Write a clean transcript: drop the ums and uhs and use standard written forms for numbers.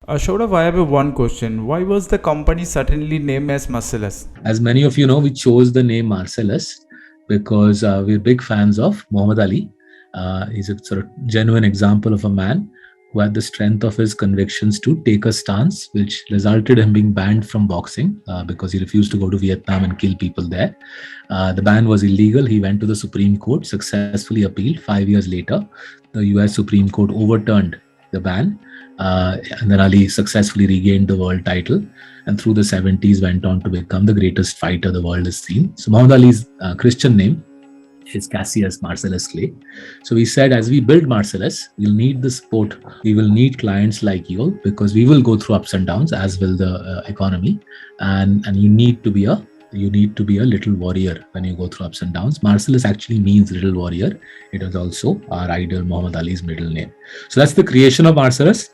Ashok, I have one question. Why was the company suddenly named as Marcellus? As many of you know, we chose the name Marcellus because we're big fans of Muhammad Ali. He's a sort of genuine example of a man who had the strength of his convictions to take a stance, which resulted in him being banned from boxing because he refused to go to Vietnam and kill people there. The ban was illegal. He went to the Supreme Court, successfully appealed. 5 years later, the US Supreme Court overturned the ban. And then Ali successfully regained the world title, and through the 70s went on to become the greatest fighter the world has seen. So Muhammad Ali's Christian name is Cassius Marcellus Clay. So we said, as we build Marcellus, we'll need the support. We will need clients like you, because we will go through ups and downs, as will the economy, and you need to be a little warrior when you go through ups and downs. Marcellus actually means little warrior. It is also our idol Muhammad Ali's middle name. So that's the creation of Marcellus.